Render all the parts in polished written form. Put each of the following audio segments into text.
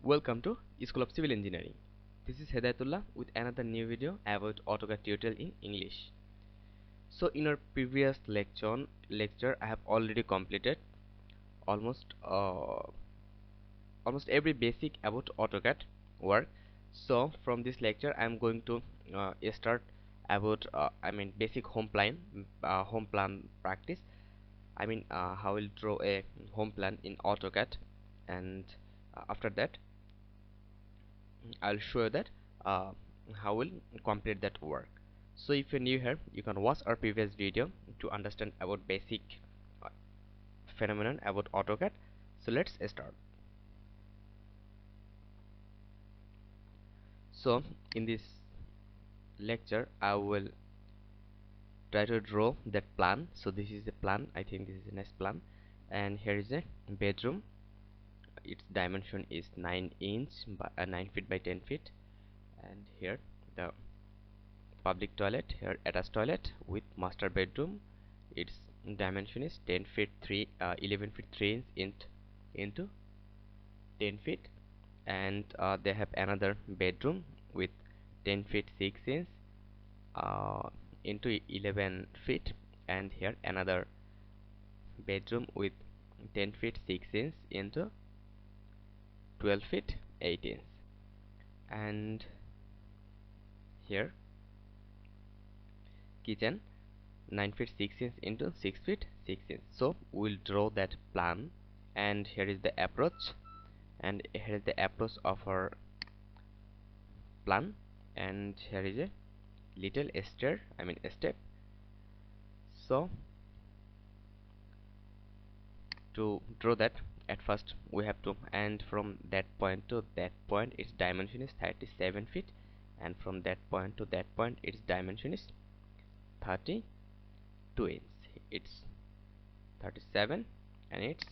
Welcome to School of Civil Engineering. This is Hedayatullah with another new video about AutoCAD tutorial in English. So in our previous lecture I have already completed almost almost every basic about AutoCAD work. So from this lecture I am going to start about basic home plan practice. How we'll draw a home plan in AutoCAD, and after that I'll show you that uh, how we'll complete that work. So if you're new here, you can watch our previous video to understand about basic uh, phenomenon about AutoCAD. So let's start. So in this lecture I will try to draw that plan. So this is the plan. I think this is the next plan, and here is a bedroom. Its dimension is 9 inch by 9 feet by 10 feet, and here the public toilet, here attached toilet with master bedroom. Its dimension is 10 feet 11 feet 3 inch into 10 feet, and they have another bedroom with 10 feet 6 inch uh, into 11 feet, and here another bedroom with 10 feet 6 inch into 12 feet 8 inch, and here kitchen 9 feet 6 inch into 6 feet 6 inch. So we'll draw that plan, and here is the approach, and here is the approach of our plan, and here is a little step. So to draw that, at first we have to, and from that point to that point its dimension is 37 feet, and from that point to that point its dimension is 32 inch. It's 37 and it's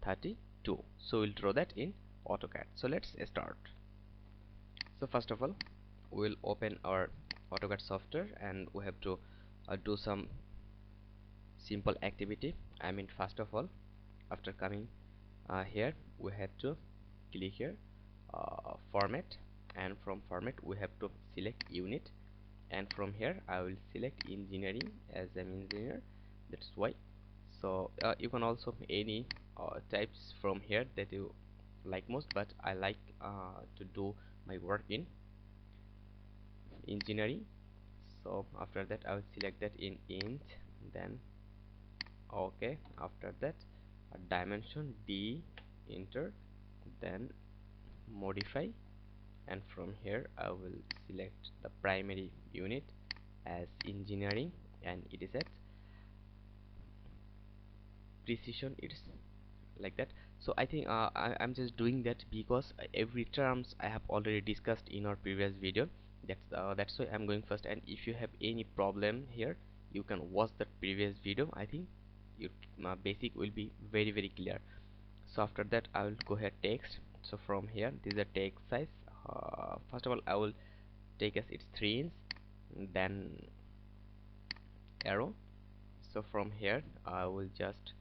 32. So we'll draw that in AutoCAD. So let's start. So first of all we'll open our AutoCAD software, and we have to do some simple activity. First of all, after coming here, we have to click here format, and from format we have to select unit, and from here I will select engineering as an engineer. That's why. So you can also any types from here that you like most, but I like to do my work in engineering. So after that I will select that in int, then okay. After that dimension D, enter, then modify, and from here I will select the primary unit as engineering, and it is at precision. It's like that. So I think I'm just doing that because every terms I have already discussed in our previous video. That's why I'm going first, and if you have any problem here you can watch that previous video. I think your basic will be very clear. So after that I will go ahead text. So from here this is a text size. First of all I will take as it's 3 inch, then arrow. So from here I will just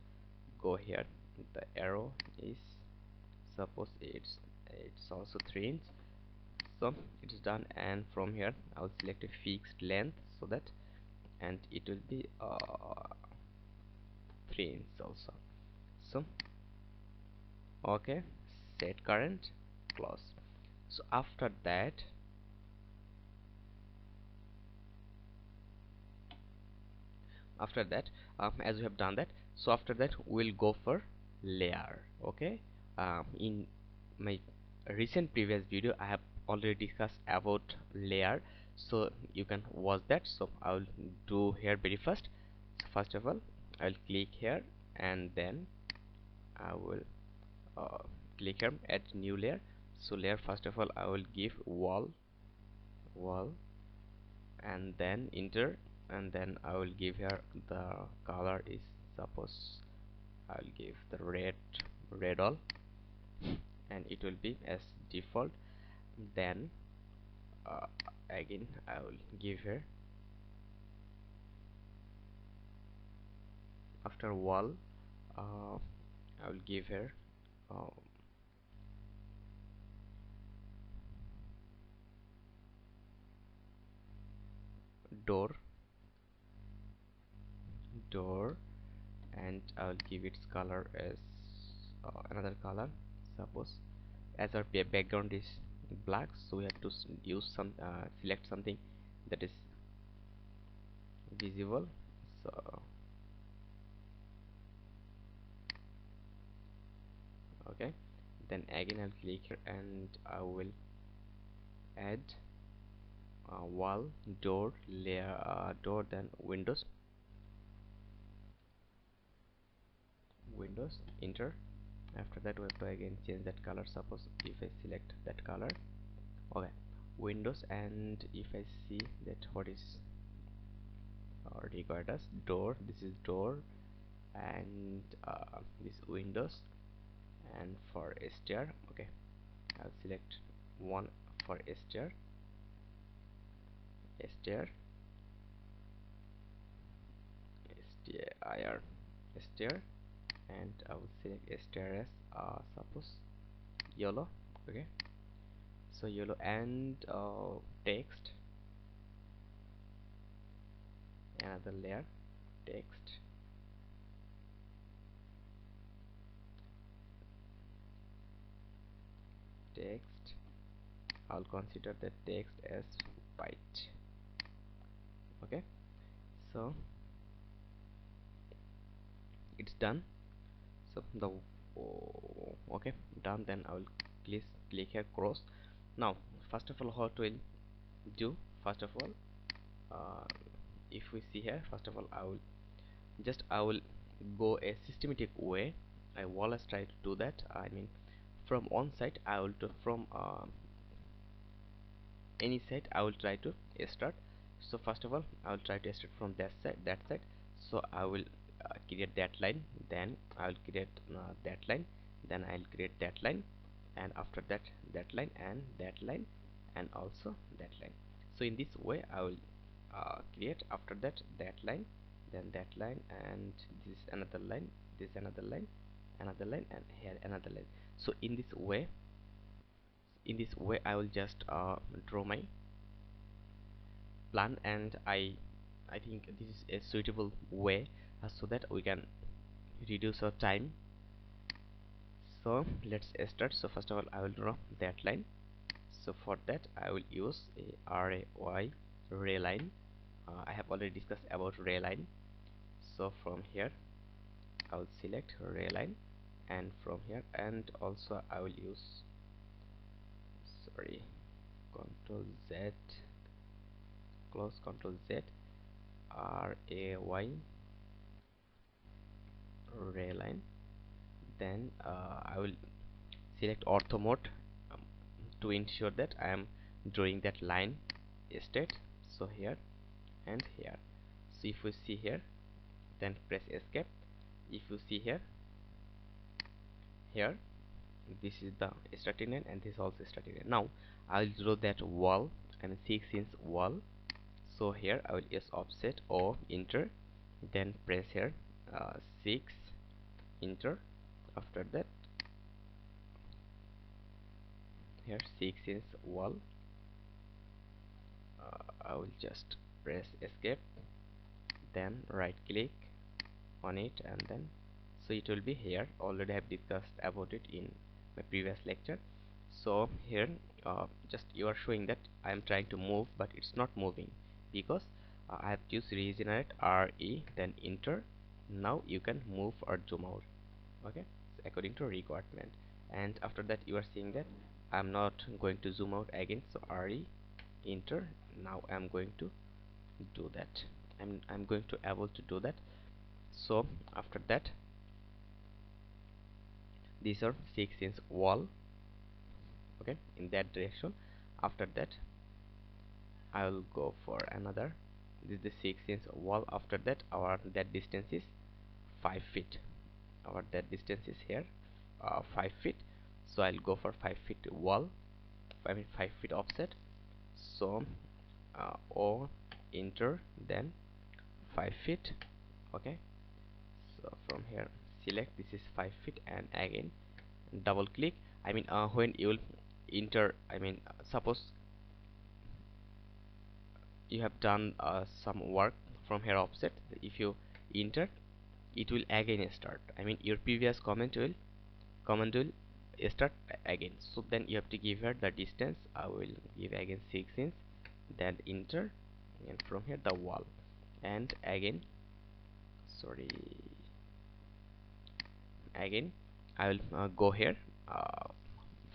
go here, the arrow is, suppose it's also 3 inch. So it is done, and from here I will select a fixed length, so that, and it will be 3 inch also. So okay, set current, close. So after that as we have done that, so after that we'll go for layer. Okay, in my recent previous video I have already discussed about layer, so you can watch that. So I will do here very first. So first of all I'll click here, and then I will uh, click here add new layer. So layer, first of all I will give wall, and then enter, and then I will give here the color is, suppose I'll give the red all, and it will be as default. Then uh, again I will give here, after wall I will give here uh, door, and I'll give its color as another color. Suppose as our background is black, so we have to use some select something that is visible. So okay, then again I'll click here and I will add wall, door, layer, door, then windows, enter. After that we have to again change that color. Suppose if I select that color, okay, windows, and if I see that what is required as door, this is door, and this windows, and for stair, okay, I'll select one for stair, stair, stair, stair, and I will select stair as suppose yellow. Okay, so yellow, and text, another layer, text, text, I'll consider the text as white. Okay, so it's done. So the okay, done. Then I will click here cross. Now first of all, what we'll do, first of all, uh, if we see here, first of all I will go a systematic way. I always try to do that. I mean, from one side I will do, from any side I will try to start. So first of all I will try to start from that side. So I will create that line, then I will create that line, then I'll create that line, and after that that line, and that line, and also that line. So in this way I will create, after that that line, then that line, and this another line, this another line, another line, and here another line. So in this way I will just draw my plan, and I think this is a suitable way so that we can reduce our time. So let's start. So first of all I will draw that line. So for that I will use a ray line. I have already discussed about ray line. So from here I will select ray line, and from here, and also I will use, sorry, Control Z, close, Control Z, ray line. Then I will select ortho mode um, to ensure that I am drawing that line straight. So here and here. So if we see here, then press escape. If you see here, this is the starting line, and this is also starting line. Now I'll draw that wall, and 6-inch wall. So here I will use offset or enter, then press here 6, enter. After that here 6-inch wall, I will just press escape, then right click on it, and then so it will be here. Already have discussed about it in my previous lecture. So here just you are showing that I am trying to move, but it's not moving because I have to use regenerate RE, then enter. Now you can move or zoom out. Okay, so according to requirement. And after that you are seeing that I'm not going to zoom out again, so RE, enter. Now I'm going to do that. I'm going to able to do that. So after that these are 6-inch wall, okay, in that direction. After that I will go for another, this is the 6-inch wall. After that our that distance is 5 feet. Our that distance is here 5 feet. So I'll go for 5 feet wall, 5 feet offset. So O, enter, then 5 feet. Okay, so from here select, this is 5 feet, and again double click. I mean when you will enter, I mean suppose you have done some work from here offset. If you enter, it will again start. I mean your previous comment will start again. So then you have to give her the distance. I will give again 6 inch, then enter, and from here the wall, and again, sorry, again I will go here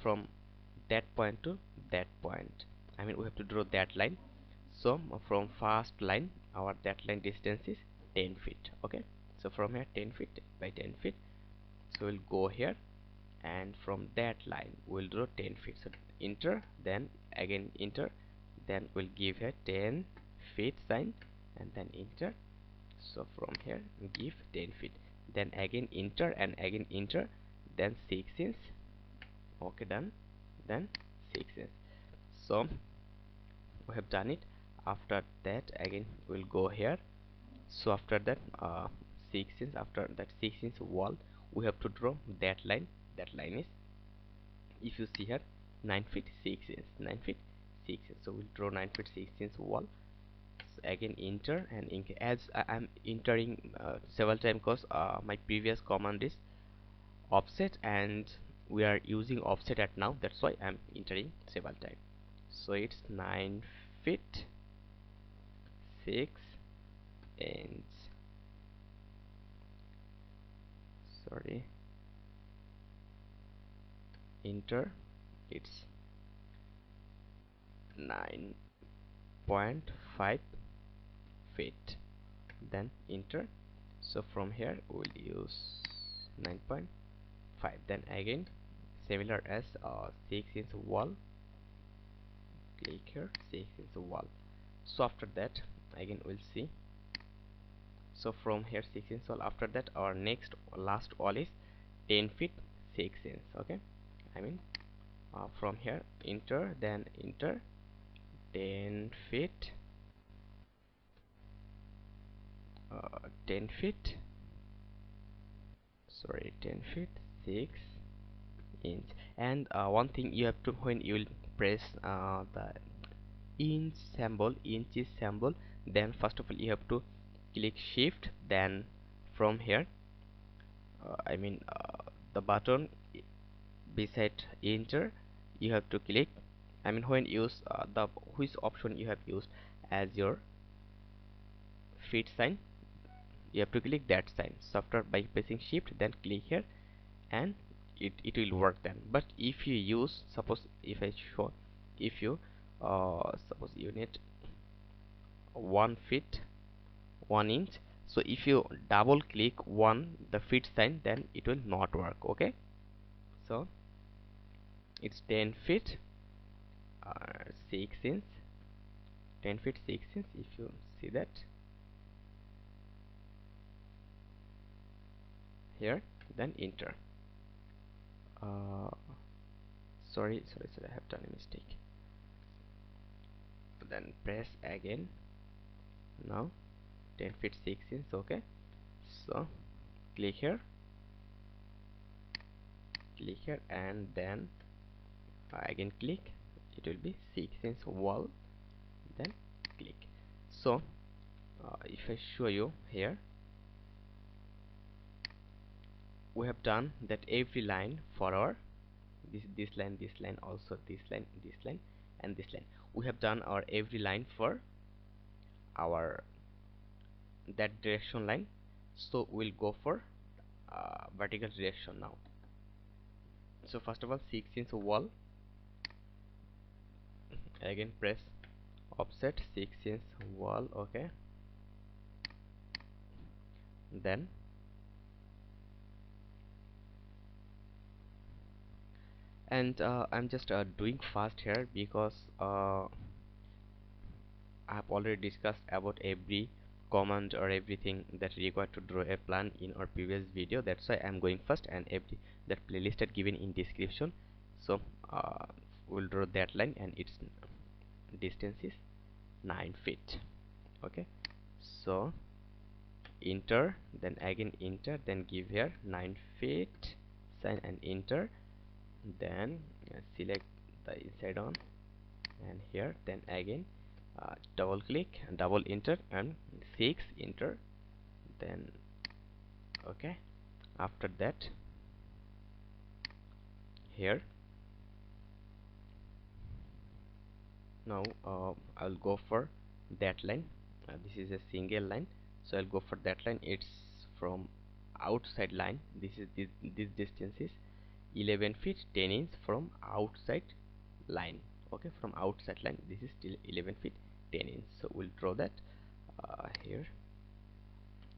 from that point to that point. I mean we have to draw that line. So from first line our that line distance is 10 feet. Okay, so from here 10 feet by 10 feet, so we'll go here, and from that line we'll draw 10 feet. So enter, then again enter, then we'll give here 10 feet sign, and then enter. So from here give 10 feet, then again enter, and again enter, then 6 inch. Okay, done. Then 6 inch. So we have done it. After that again we'll go here. So after that 6 inch, after that 6 inch wall, we have to draw that line. That line is, if you see here, 9 feet 6 inch, 9 feet 6 inch. So we'll draw 9 feet 6 inch wall. So again enter, and as I am entering several times, because my previous command is offset and we are using offset at now, that's why I'm entering several times. So it's 9 feet 6 inch, sorry, enter, it's 9.5 feet, then enter. So from here we'll use 9.5, then again similar as 6 inch wall, click here 6 inch wall. So after that again we'll see. So from here 6 inch wall, after that our next last wall is 10 feet 6 inch. Okay, I mean from here enter, then enter 10 feet 10 feet, sorry, 10 feet 6 inch. And one thing you have to, when you will press the inch symbol, then first of all you have to click shift, then from here I mean the button beside enter, you have to click, I mean when you use the which option you have used as your feet sign, you have to click that sign. So after, by pressing shift, then click here, and it will work then. But if you use, suppose if I show, if you suppose you need 1 feet 1 inch, so if you double click one the feet sign, then it will not work. Okay, so it's 10 feet 6 inch, 10 feet 6 inch, if you see that here, then enter. uh, sorry, I have done a mistake. Then press again, now 10 feet 6 inch. Okay, so click here, and then again click, it will be 6 inch wall, then click. So if I show you here, we have done that every line for our this line, this line, also this line, this line, and this line. We have done our every line for our that direction line. So we'll go for vertical direction now. So first of all 6 inch wall, again press offset 6 inch wall. Okay, then and I'm just doing fast here because I have already discussed about every command or everything that required to draw a plan in our previous video. That's why I'm going first, and every that playlist are given in description. So we'll draw that line, and its distance is 9 feet. Okay, so enter, then again enter, then give here 9 feet sign and enter, then select the inside on, and here then again double click and double enter and 6 enter, then okay. After that, here now I'll go for that line. This is a single line, so I'll go for that line. It's from outside line. This distance is 11 feet 10 inch from outside line. Okay, from outside line this is still 11 feet 10 inch. So we'll draw that here,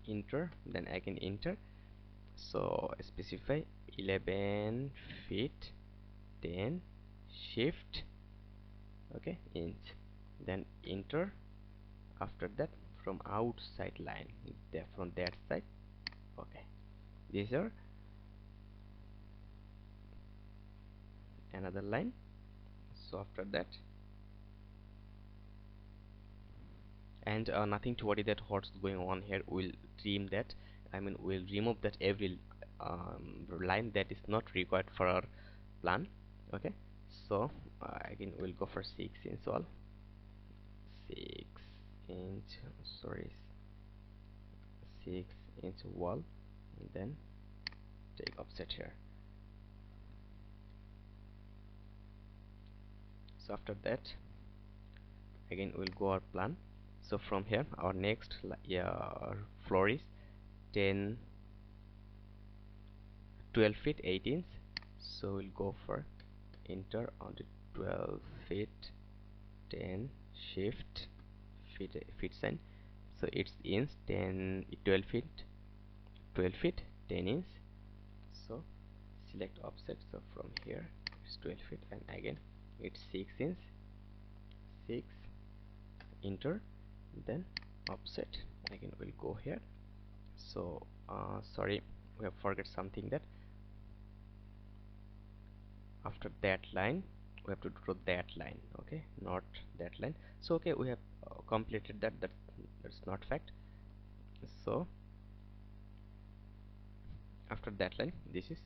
enter, then I can enter. So specify 11 feet 10 shift, okay, inch, then enter. After that, from outside line, there from that side, okay, these are another line. So after that, and nothing to worry that what's going on here, we'll trim that, I mean we'll remove that every line that is not required for our plan. Okay, so again we'll go for 6 inch wall, 6 inch, sorry, 6 inch wall, and then take offset here. So after that, again we'll go our plan. So from here our next floor is 10 12 feet 8 inch, so we'll go for enter on the 12 feet 10 shift feet sign. So it's inch 10 12 feet 10 inch. So select offset, so from here it's 12 feet and again it's 6 inch, 6, enter, then offset. Again we'll go here. So sorry, we have forget something, that after that line we have to draw that line, okay, not that line. So okay, we have completed that's not fact. So after that line, this is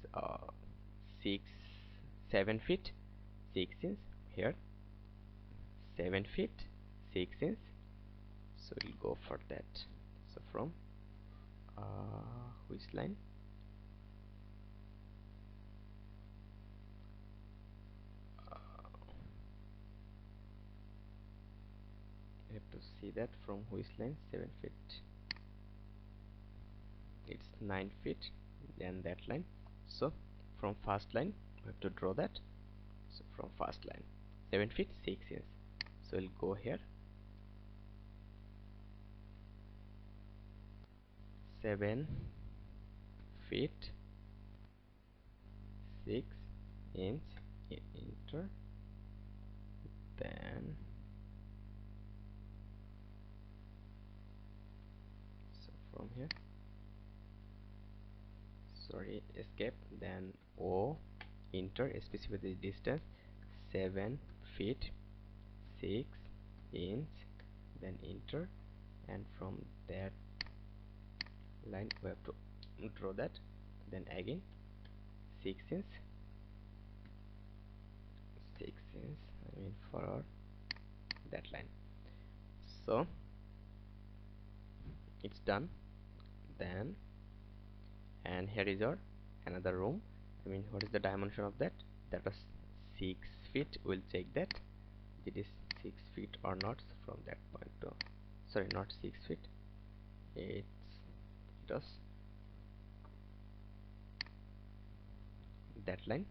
6 7 feet 6 inch here, 7 feet 6 inch. So we'll go for that. So from which line, we have to see that from which line, 7 feet, it's 9 feet, then that line. So from first line we have to draw that. So from first line 7 feet 6 inch, so we'll go here, 7 feet 6 inch, enter, then so from here, sorry, escape, then O, enter, specify the distance 7 feet 6 inch, then enter, and from that line we have to draw that, then again 6 inch 6 inch, I mean for our that line. So it's done. Then, and here is our another room. I mean, what is the dimension of that? That was 6 feet. We'll check that it is 6 feet or not from that point to, sorry, not 6 feet, it was that line,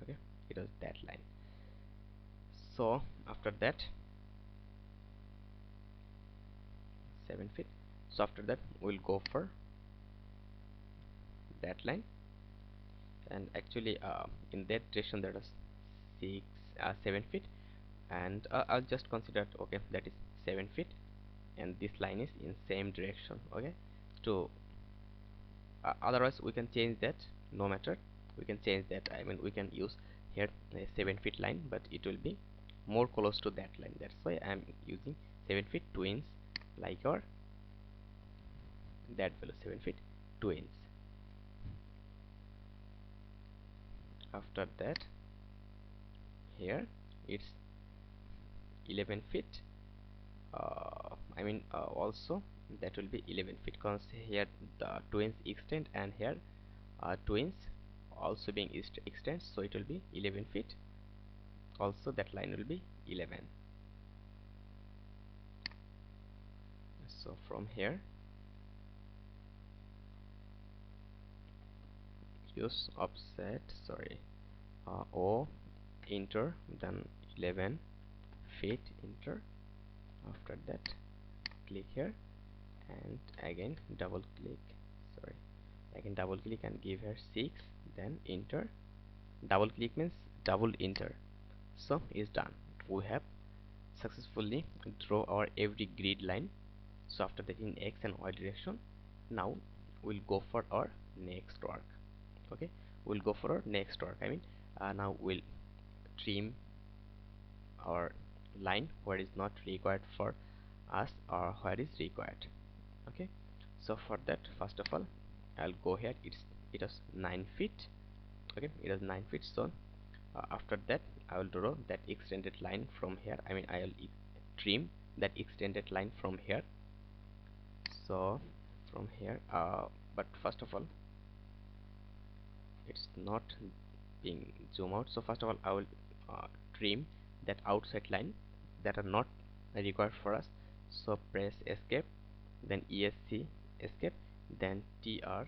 okay, it was that line. So after that 7 feet, so after that we'll go for that line, and actually in that direction there was 6 7 feet, and I'll just consider, okay, that is 7 feet and this line is in same direction, okay. To otherwise we can change that, no matter, we can change that, I mean we can use here a 7 feet line, but it will be more close to that line. That's why I'm using 7 feet 2 inch, like or that value 7 feet 2 inch. After that, here it's 11 feet also that will be 11 feet, because here the twins extend and here twins also being extend, so it will be 11 feet. Also that line will be 11. So from here use offset, sorry, O, enter, then 11 feet, enter. After that click here and again double click, sorry, again double click and give here 6, then enter. Double click means double enter. So is done. We have successfully draw our every grid line. So after that in X and Y direction, now we'll go for our next work. Okay, we'll go for our next work. Now we'll trim our line where is not required for us or where is required. Okay, so for that, first of all, I'll go here. It is 9 feet. Okay, it is 9 feet. So after that, I will draw that extended line from here. I'll trim that extended line from here. So from here, but first of all, it's not being zoom out. So first of all, I will trim that outside line that are not required for us. So press escape, then ESC escape, then TR,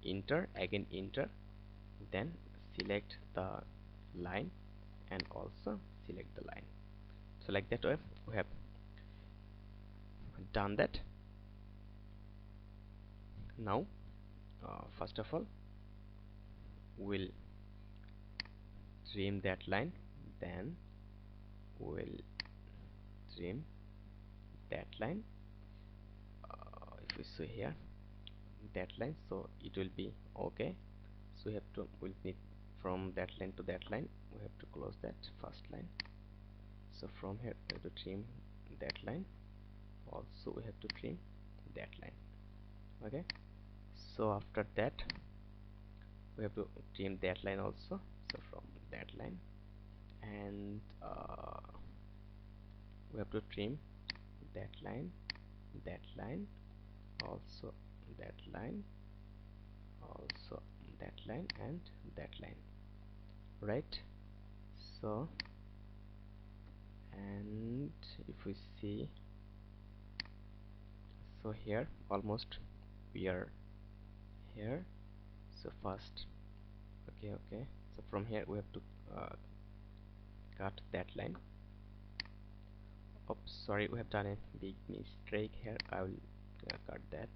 enter, again enter, then select the line and also select the line. So like that way we have done that. Now first of all, we'll trim that line, then we'll trim that line. If we see here that line, so it will be okay. So we have to, we'll need from that line to that line, we have to close that first line. So from here we have to trim that line, also we have to trim that line. Okay, so after that we have to trim that line also. So from that line, and we have to trim that line, also that line, also that line, and that line, right? So, and if we see, so here almost we are here. So first, okay, so from here we have to cut that line. Oops, sorry, we have done a big mistake here. I will cut that.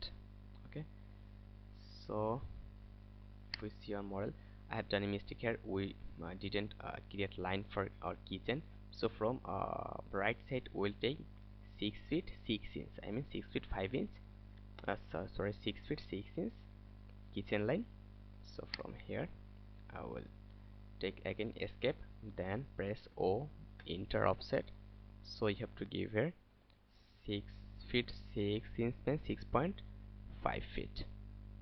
Okay, so if we see our model, I have done a mistake here. We didn't create line for our kitchen. So from right side we'll take 6 feet 6 inch, 6 feet 5 inch, sorry, 6 feet 6 inch kitchen line. So from here I will take again escape, then press O, enter, offset. So you have to give here 6 feet 6 inch means 6.5 feet,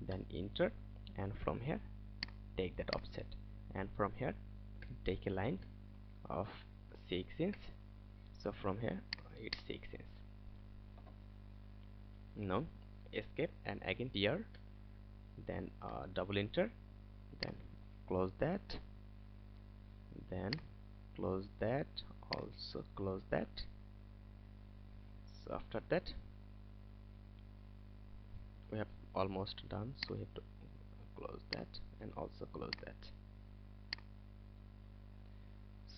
then enter, and from here take that offset, and from here take a line of 6 inch. So from here it's 6 inch. Now escape and again here, then double enter, then close that, then close that, also close that. So after that we have almost done, so we have to close that and also close that.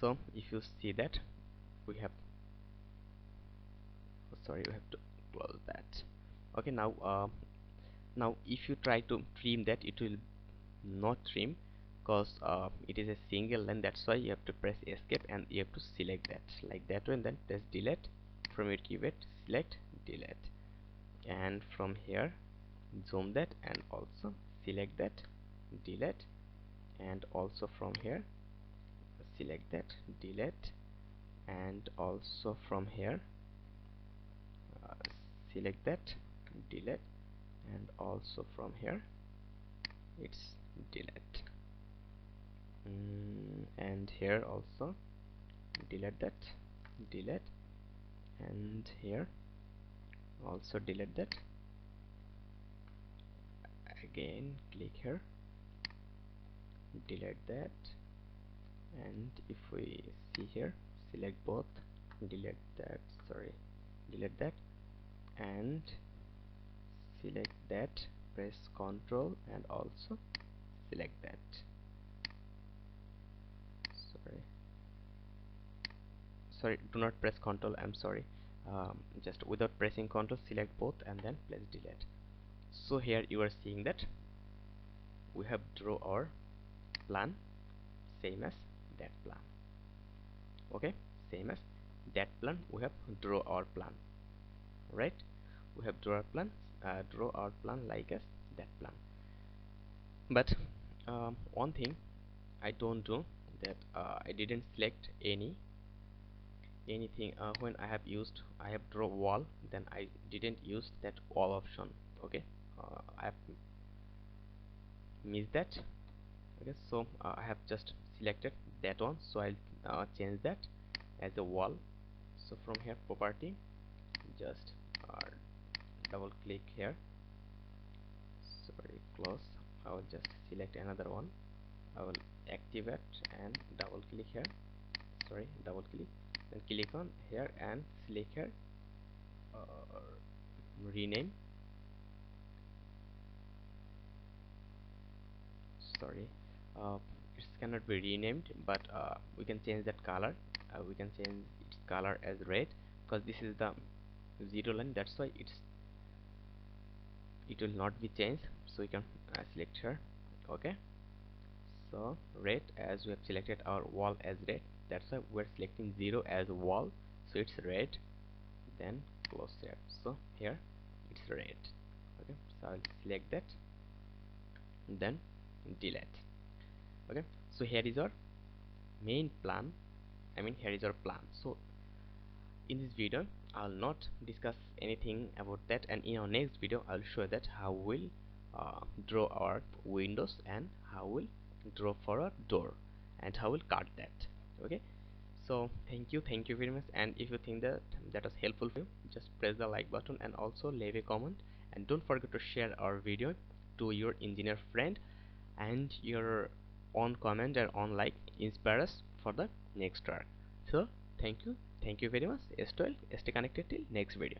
So if you see that we have, sorry, we have to close that. Okay, now if you try to trim that, it will not trim, because it is a single line. That's why you have to press escape and you have to select that like that one, then press delete. From your keyboard select delete, and from here zoom that and also select that, delete, and also from here select that, delete, and also from here uh, select that, delete, and also from here it's delete, and here also delete that, delete, and here also delete that. Again click here, delete that, and if we see here, select both, delete that, sorry, delete that, and select that, press Ctrl and also select that. Sorry, do not press Ctrl, I'm sorry. Just without pressing Ctrl, select both and then press delete. So here you are seeing that we have draw our plan same as that plan. Okay, same as that plan, we have draw our plan, right? We have draw our plan like as that plan. But one thing I don't do, that I didn't select anything when I have draw wall, then I didn't use that wall option. Okay, I have missed that. Okay, so I have just selected that one, so I'll change that as a wall. So from here, property, just double click here, sorry, close. I will just select another one. I will activate and double click here, sorry, double click, then click on here and select here, rename, sorry, it cannot be renamed, but we can change that color. We can change its color as red, because this is the zero line, that's why it will not be changed. So you can select here. Okay, so red, as we have selected our wall as red, that's why we're selecting 0 as wall, so it's red. Then close here, so here it's red. Okay, so I'll select that, then delete. Okay, so here is our main plan, here is our plan. So in this video I'll not discuss anything about that, and in our next video I'll show that how we'll draw our windows and how we'll draw for a door and how we'll cut that. Okay, so thank you very much, and if you think that that was helpful for you, just press the like button and also leave a comment, and don't forget to share our video to your engineer friend, and your own comment and on like inspire us for the next work. So thank you very much. Stay connected till next video.